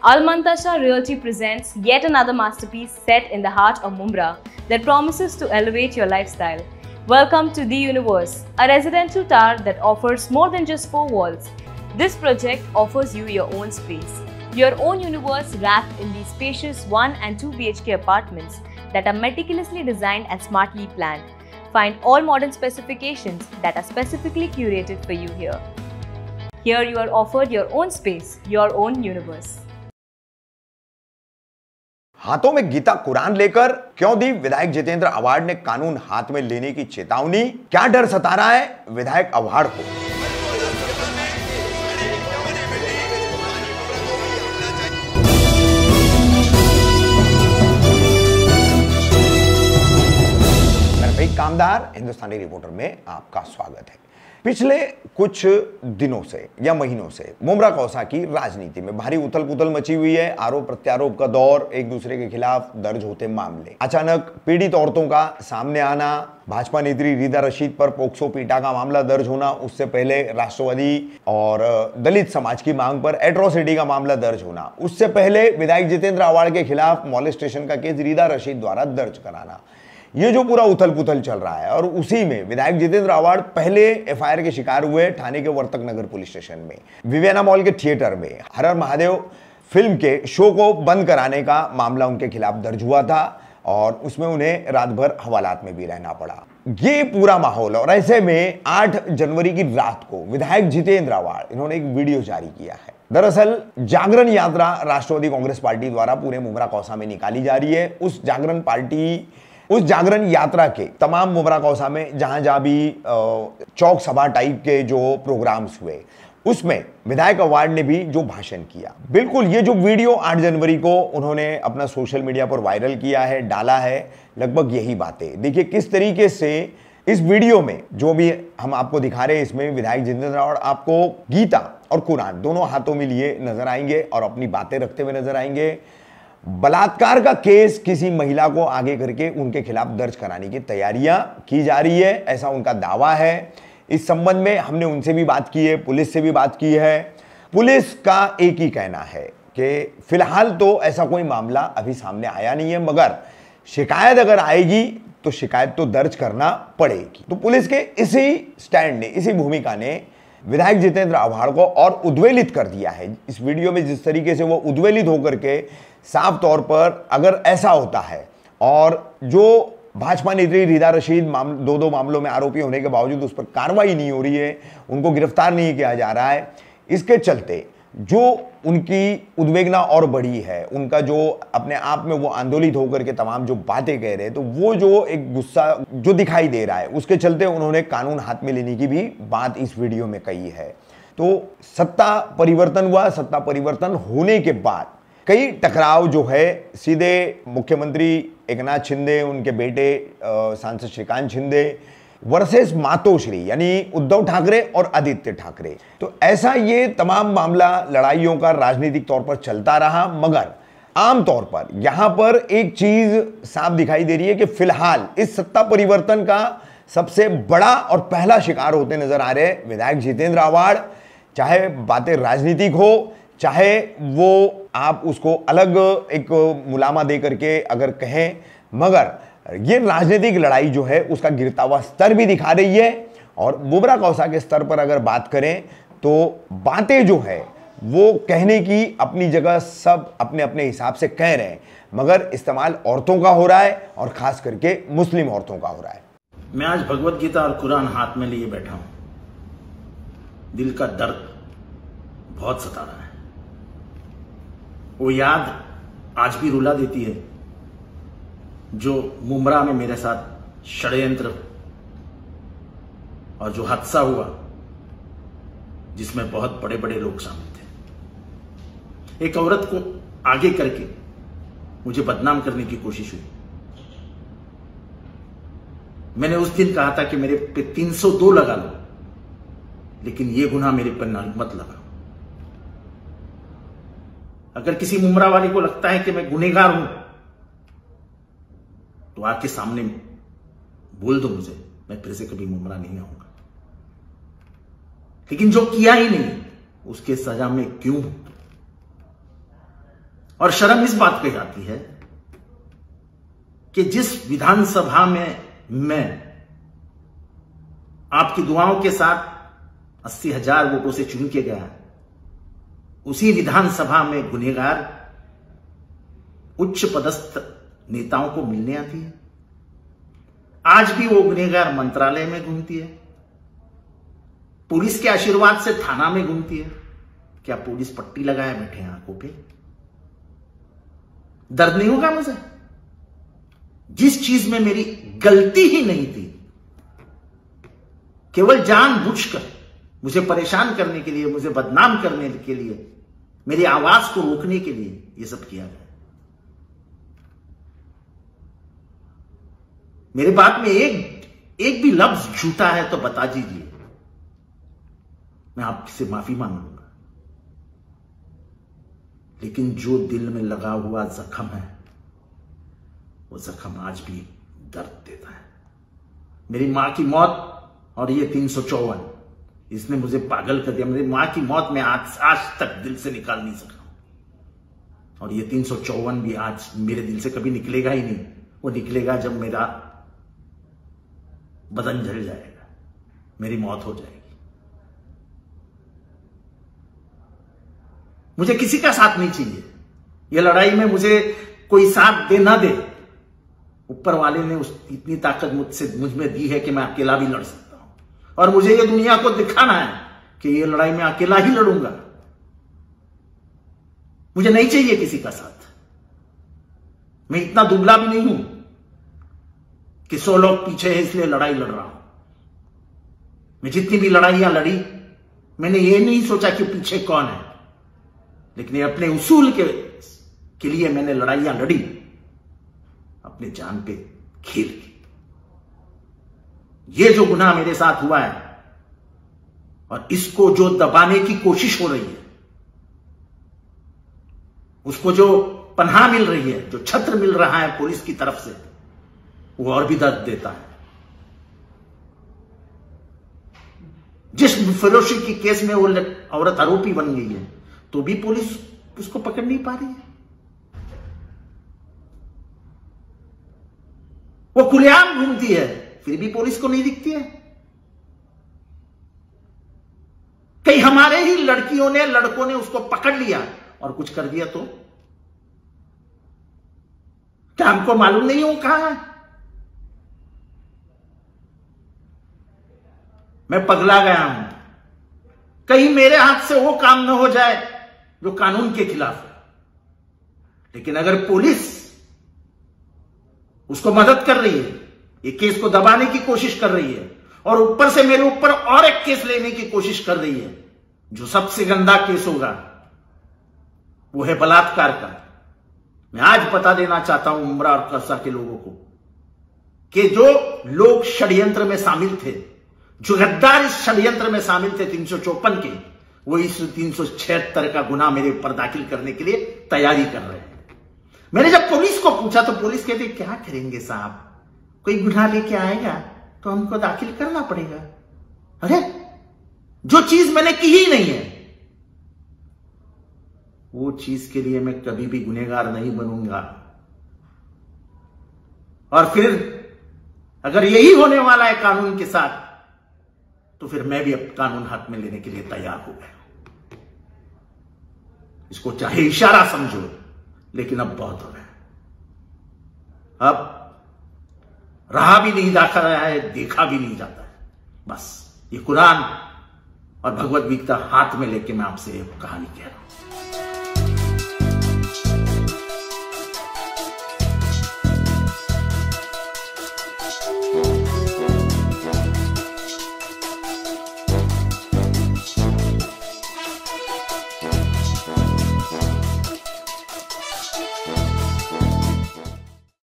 Almantasha Realty presents yet another masterpiece set in the heart of Mumra that promises to elevate your lifestyle. Welcome to The Universe, a residential tower that offers more than just 4 walls. This project offers you your own space, your own universe wrapped in these spacious 1 and 2 BHK apartments that are meticulously designed and smartly planned. Find all modern specifications that are specifically curated for you here. Here you are offered your own space, your own universe. हाथों में गीता कुरान लेकर क्यों दी विधायक जितेंद्र आव्हाड ने कानून हाथ में लेने की चेतावनी? क्या डर सता रहा है विधायक आव्हाड को? मैं रफीक कामदार, हिंदुस्तानी रिपोर्टर में आपका स्वागत है। पिछले कुछ दिनों से या महीनों से मुमरा कौसा की राजनीति में भारी उथल पुथल मची हुई है। आरोप प्रत्यारोप का दौर, एक दूसरे के खिलाफ दर्ज होते मामले, अचानक पीड़ित औरतों का सामने आना, भाजपा नेत्री रीदा रशीद पर पोक्सो पीटा का मामला दर्ज होना, उससे पहले राष्ट्रवादी और दलित समाज की मांग पर एट्रोसिटी का मामला दर्ज होना, उससे पहले विधायक जितेंद्र आव्हाड के खिलाफ मॉलेस्टेशन का केस रीदा रशीद द्वारा दर्ज कराना, ये जो पूरा उथल पुथल चल रहा है। और उसी में विधायक जितेंद्र आव्हाड पहले एफआईआर के शिकार हुए ठाणे के वर्तक नगर पुलिस स्टेशन में, विवियना मॉल के थिएटर में हर हर महादेव फिल्म के शो को बंद कराने का मामला उनके खिलाफ दर्ज हुआ था और उसमें उन्हें रात भर हवालात में भी रहना पड़ा। ये पूरा माहौल, और ऐसे में 8 जनवरी की रात को विधायक जितेंद्र आव्हाड इन्होंने एक वीडियो जारी किया है। दरअसल जागरण यात्रा राष्ट्रवादी कांग्रेस पार्टी द्वारा पूरे मुमरा कौसा में निकाली जा रही है। उस जागरण यात्रा के तमाम मुमरा कौसा में जहां भी चौक सभा टाइप के जो प्रोग्राम्स हुए, उसमें विधायक आव्हाड ने भी जो भाषण किया, बिल्कुल ये जो वीडियो 8 जनवरी को उन्होंने अपना सोशल मीडिया पर वायरल किया है, डाला है, लगभग यही बातें। देखिए किस तरीके से इस वीडियो में जो भी हम आपको दिखा रहे हैं, इसमें विधायक जितेंद्र आव्हाड आपको गीता और कुरान दोनों हाथों में लिए नजर आएंगे और अपनी बातें रखते हुए नजर आएंगे। बलात्कार का केस किसी महिला को आगे करके उनके खिलाफ दर्ज कराने की तैयारियां की जा रही है, ऐसा उनका दावा है। इस संबंध में हमने उनसे भी बात की है, पुलिस से भी बात की है। पुलिस का एक ही कहना है कि फिलहाल तो ऐसा कोई मामला अभी सामने आया नहीं है, मगर शिकायत अगर आएगी तो शिकायत तो दर्ज करना पड़ेगी। तो पुलिस के इसी स्टैंड ने, इसी भूमिका ने विधायक जितेंद्र आव्हाड को और उद्वेलित कर दिया है। इस वीडियो में जिस तरीके से वो उद्वेलित होकर के साफ तौर पर अगर ऐसा होता है और जो भाजपा नेत्री रीदा रशीद दो मामलों में आरोपी होने के बावजूद उस पर कार्रवाई नहीं हो रही है, उनको गिरफ्तार नहीं किया जा रहा है, इसके चलते जो उनकी उद्वेगना और बढ़ी है, उनका जो अपने आप में वो आंदोलित होकर के तमाम जो बातें कह रहे हैं, तो वो जो एक गुस्सा जो दिखाई दे रहा है, उसके चलते उन्होंने कानून हाथ में लेने की भी बात इस वीडियो में कही है। तो सत्ता परिवर्तन हुआ, सत्ता परिवर्तन होने के बाद कई टकराव जो है सीधे मुख्यमंत्री एकनाथ शिंदे, उनके बेटे सांसद श्रीकांत शिंदे वर्सेस मातोश्री यानी उद्धव ठाकरे और आदित्य ठाकरे। तो ऐसा ये तमाम मामला लड़ाइयों का राजनीतिक तौर पर चलता रहा, मगर आमतौर पर यहां पर एक चीज साफ दिखाई दे रही है कि फिलहाल इस सत्ता परिवर्तन का सबसे बड़ा और पहला शिकार होते नजर आ रहे विधायक जितेंद्र आव्हाड। चाहे बातें राजनीतिक हो, चाहे वो आप उसको अलग एक मुलामा दे करके अगर कहें, मगर ये राजनीतिक लड़ाई जो है उसका गिरता हुआ स्तर भी दिखा रही है। और मुमरा कौसा के स्तर पर अगर बात करें तो बातें जो है वो कहने की अपनी जगह सब अपने अपने हिसाब से कह रहे हैं, मगर इस्तेमाल औरतों का हो रहा है और खास करके मुस्लिम औरतों का हो रहा है। मैं आज भगवत गीता और कुरान हाथ में लिए बैठा हूं। दिल का दर्द बहुत सता रहा है। वो याद आज भी रुला देती है जो मुमरा में मेरे साथ षड्यंत्र और जो हादसा हुआ जिसमें बहुत बड़े बड़े लोग शामिल थे। एक औरत को आगे करके मुझे बदनाम करने की कोशिश हुई। मैंने उस दिन कहा था कि मेरे पे 302 लगा लो, लेकिन यह गुनाह मेरे पर मत लगा। अगर किसी मुमरा वाले को लगता है कि मैं गुनहगार हूं तो आके सामने बोल दो मुझे, मैं फिर से कभी मुमरा नहीं आऊंगा। लेकिन जो किया ही नहीं उसके सजा में क्यों? और शर्म इस बात की आती है कि जिस विधानसभा में मैं आपकी दुआओं के साथ 80,000 वोटों से चुन के गया, उसी विधानसभा में गुनहगार उच्च पदस्थ नेताओं को मिलने आती है। आज भी वो गुनहगार मंत्रालय में घूमती है, पुलिस के आशीर्वाद से थाना में घूमती है। क्या पुलिस पट्टी लगाए बैठे हैं आंखों पे? दर्द नहीं होगा मुझे? जिस चीज में मेरी गलती ही नहीं थी, केवल जानबूझकर मुझे परेशान करने के लिए, मुझे बदनाम करने के लिए, मेरी आवाज को रोकने के लिए यह सब किया गया। मेरे बात में एक भी लफ्ज झूठा है तो बता दीजिए, मैं आपसे माफी मांगूंगा। लेकिन जो दिल में लगा हुआ जख्म है, वो जख्म आज भी दर्द देता है। मेरी मां की मौत और ये 354, इसने मुझे पागल कर दिया। मेरी मां की मौत में आज तक दिल से निकाल नहीं सका, और ये 354 भी आज मेरे दिल से कभी निकलेगा ही नहीं। वो निकलेगा जब मेरा बदन जल जाएगा, मेरी मौत हो जाएगी। मुझे किसी का साथ नहीं चाहिए। यह लड़ाई में मुझे कोई साथ दे ना दे, ऊपर वाले ने इतनी ताकत मुझ में दी है कि मैं अकेला भी लड़ सकता हूं, और मुझे ये दुनिया को दिखाना है कि ये लड़ाई मैं अकेला ही लड़ूंगा। मुझे नहीं चाहिए किसी का साथ। मैं इतना दुबला भी नहीं हूं कि 100 लोग पीछे है इसलिए लड़ाई लड़ रहा हूं। मैं जितनी भी लड़ाइयां लड़ी, मैंने ये नहीं सोचा कि पीछे कौन है, लेकिन अपने उसूल के लिए मैंने लड़ाइयां लड़ी, अपने जान पे खेल के। ये जो गुनाह मेरे साथ हुआ है और इसको जो दबाने की कोशिश हो रही है, उसको जो पनाह मिल रही है, जो छत्र मिल रहा है पुलिस की तरफ से, वो और भी दर्द देता है। जिस फिरोशी की केस में वो औरत आरोपी बन गई है, तो भी पुलिस उसको पकड़ नहीं पा रही है। वो खुलेआम घूमती है, फिर भी पुलिस को नहीं दिखती है। कई हमारे ही लड़कियों ने, लड़कों ने उसको पकड़ लिया और कुछ कर दिया तो क्या हमको मालूम नहीं हो कहां है? मैं पगला गया हूं। कहीं मेरे हाथ से वो काम न हो जाए जो कानून के खिलाफ है। लेकिन अगर पुलिस उसको मदद कर रही है, एक केस को दबाने की कोशिश कर रही है, और ऊपर से मेरे ऊपर और एक केस लेने की कोशिश कर रही है, जो सबसे गंदा केस होगा वो है बलात्कार का। मैं आज बता देना चाहता हूं मुंब्रा और कस्बा के लोगों को कि जो लोग षड्यंत्र में शामिल थे, जो गद्दार इस षड्यंत्र में शामिल थे 354 के, वो इस 376 का गुनाह मेरे ऊपर दाखिल करने के लिए तैयारी कर रहे हैं। मैंने जब पुलिस को पूछा तो पुलिस कहती क्या करेंगे साहब, कोई गुनाह लेके आएगा तो हमको दाखिल करना पड़ेगा। अरे जो चीज मैंने की ही नहीं है, वो चीज के लिए मैं कभी भी गुनहगार नहीं बनूंगा। और फिर अगर यही होने वाला है कानून के साथ, तो फिर मैं भी अब कानून हाथ में लेने के लिए तैयार हो गया। इसको चाहे इशारा समझो, लेकिन अब बहुत हो रहा है। अब रहा भी नहीं जा रहा है, देखा भी नहीं जाता है। बस ये कुरान और भगवद गीता हाथ में लेके मैं आपसे एक कहानी कह रहा हूं।